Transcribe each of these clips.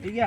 ठीक है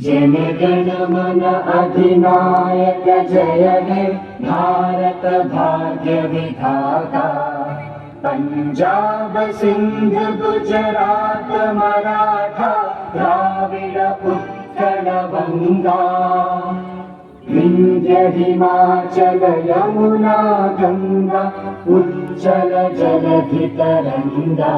जन गण मन अधिनायक जय हे भारत भाग्य विधाता पंजाब सिंध गुजरात मराठा द्राविड उत्कल गंगा विंध्य हिमाचल यमुना गंगा उज्जल जलधि तरंगा।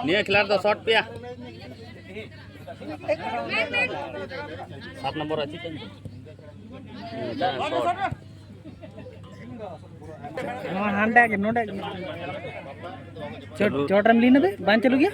नहीं खिला दो शॉट पे 7 नंबर अच्छी चोट रम लीन बांध चलू गया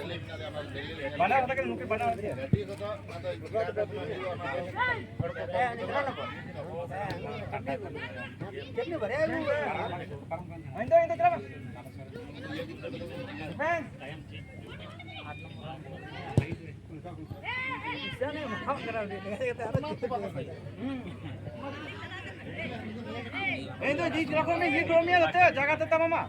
जागा मामा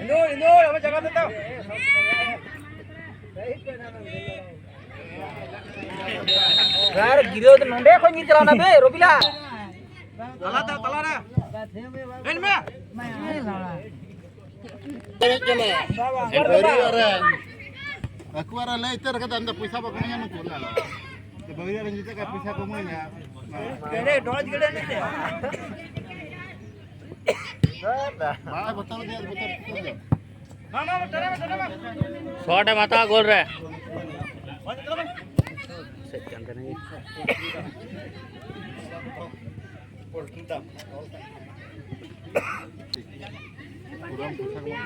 Indo, apa jaga tetap. Gar giro to nonde ko ni chalana be robila. Tala na. En me. Aku ara later kata anda puisa apa punya nu pula. Sebagai orang kita kan puisa komunya. Kere doj gede ni de. Bah betul dia betul. Mama betul. Shot है बता गोल रहा है Kurang puisa komunya.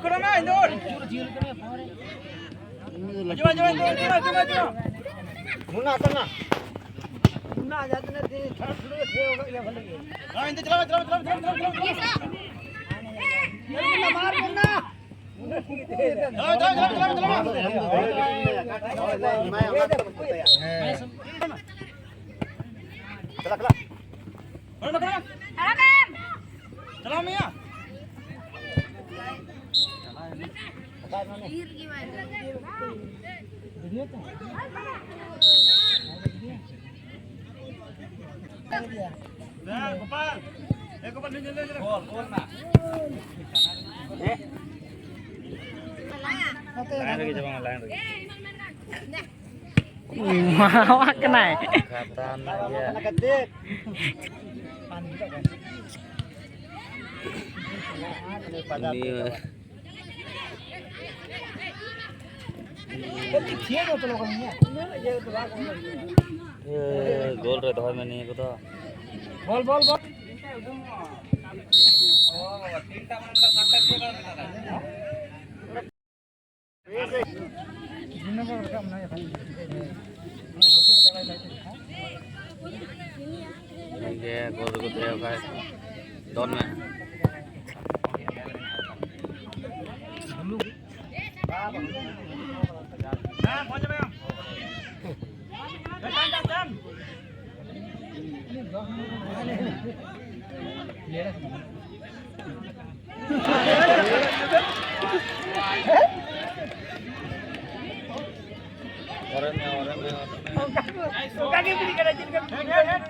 Kero na Indo. Maju. Muna tengah. Muna जाते ना दे थोड़ा थे होगा या भले हां इंदे चला ये सा मार करना चला मिया गोपाल गोपाल ना लाइन लगी जब लाइन लगी मावा kena kata ya गोल रहे धोर में नहीं को तो बोल ये गोल को दे भाई डॉन में हां पहुंच गए हम Kaki beri kena jadi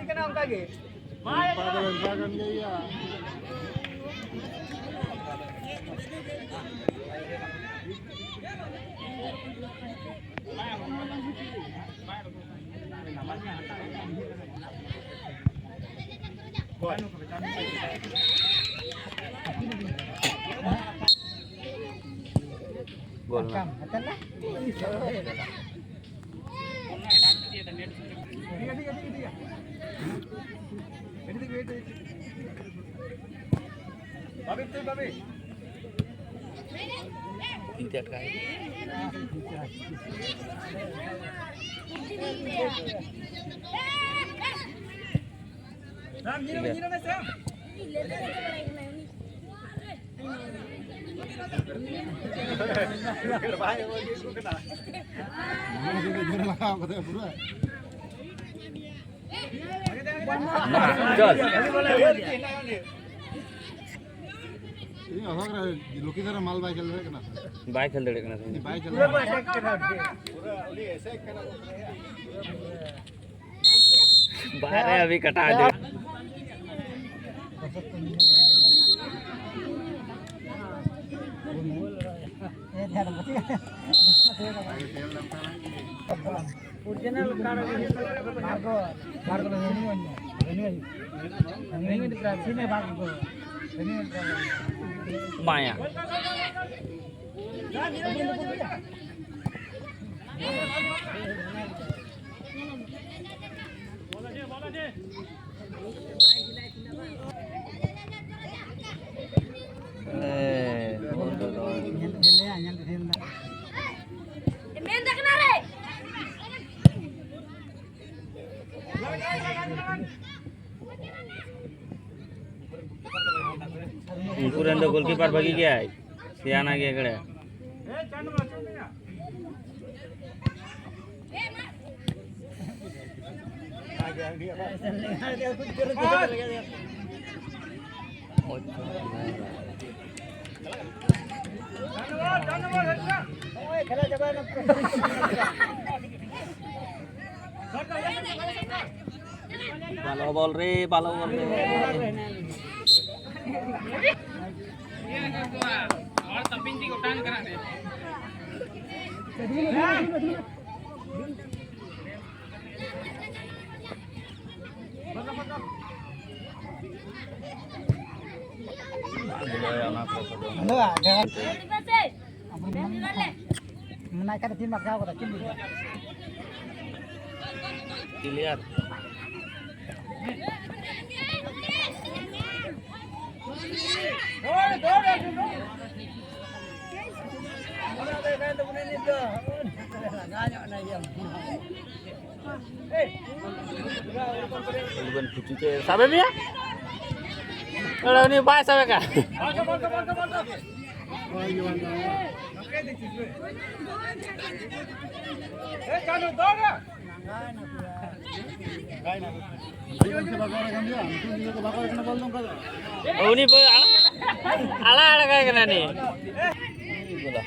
kena orang kaki. गोल ना. त्यात काय लोकी जरा माल बाय खेल रहे ना बाय खेल दे ना बाय खेल बाहर है अभी कटा दे माया पुरेंद्र गोलकीपर बघी गया है सियाना के इकडे बालो बॉल रे और तपिंची को टांग करा दे menaikkan tim kau kata tim dilihat bukan cuci sampai dia kalau ini baik sampai kah oh ini ala kayak gini nih bola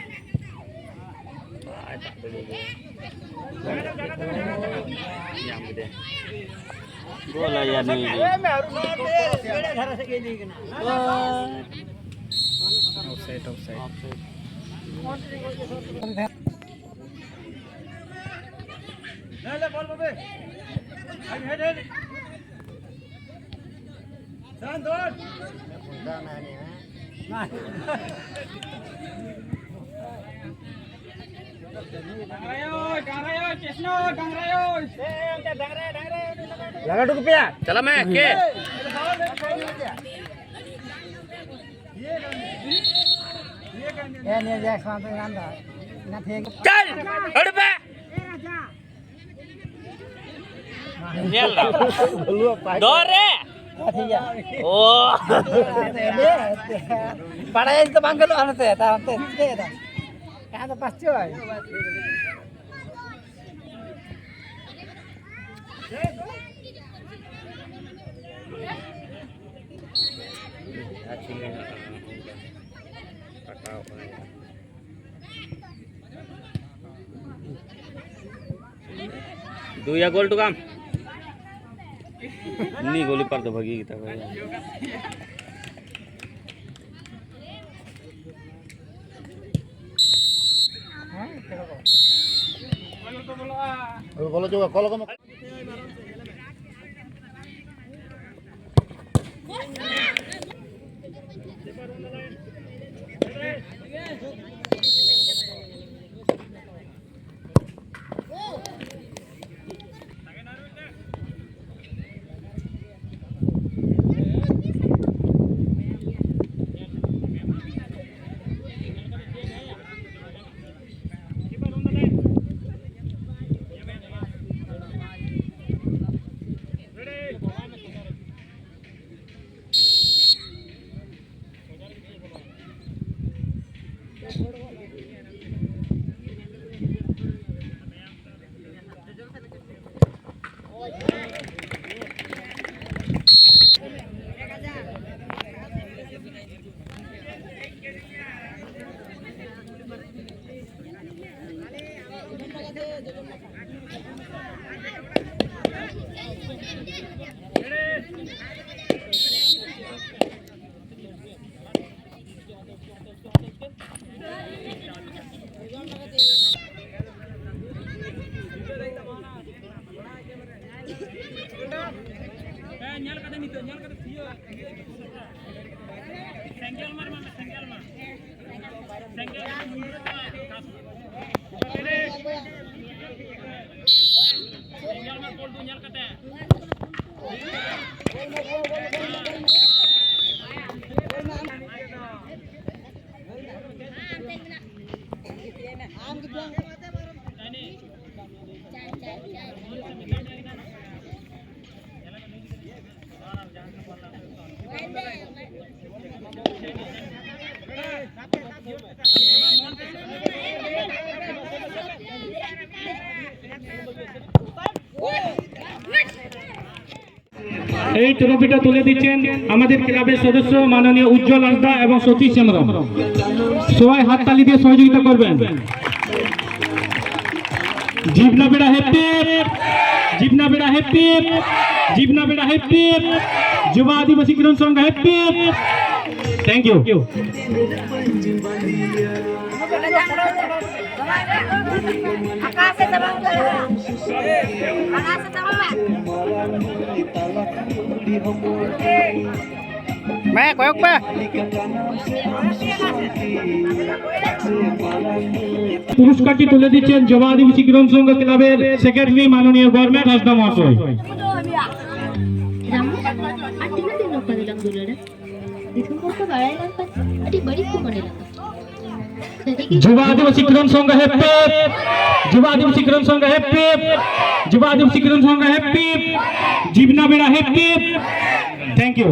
yang gede bola ya nih offside ball babe head San don Dangrayo Cesno Dangrayo लगा टुक पिया चला मैं के ये ने Jack सांस नंदा ना थे चल हट पे Nyala. Dore. Oh. Padahal itu bangkel anu teh, tante teh dah. Ada pas coy. Itu ya gol tuh kam. Ini golipar tuh bagi kita. Kalau juga kalau kamu এই ট্রফিটা তুলে দিচ্ছেন আমাদের ক্লাবের সদস্য মাননীয় উজ্জ্বল হাসদা এবং সতীশ হেমব্রম। সবাই হাততালি দিয়ে সহযোগিতা করবেন। জিবনা বেড়া হেপ্পি, জিবনা বেড়া হেপ্পি, জিবনা বেড়া happy, Yuva Adivasi Kiran Sangha happy. Thank you. পুরস্কারটি তুলে দিচ্ছেন যুব আদিবাসী কিরণ সংঘ ক্লাবের সেক্রেটারি মাননীয় গভর্নমেন্ট হাসদা মহাশয়। যুব Adivasi Kiran Sangha happy, Yuva Adivasi Kiran Sangha happy, Yuva Adivasi Kiran Sangha happy, জীবনা বেড়া হেপ্পি। Thank you.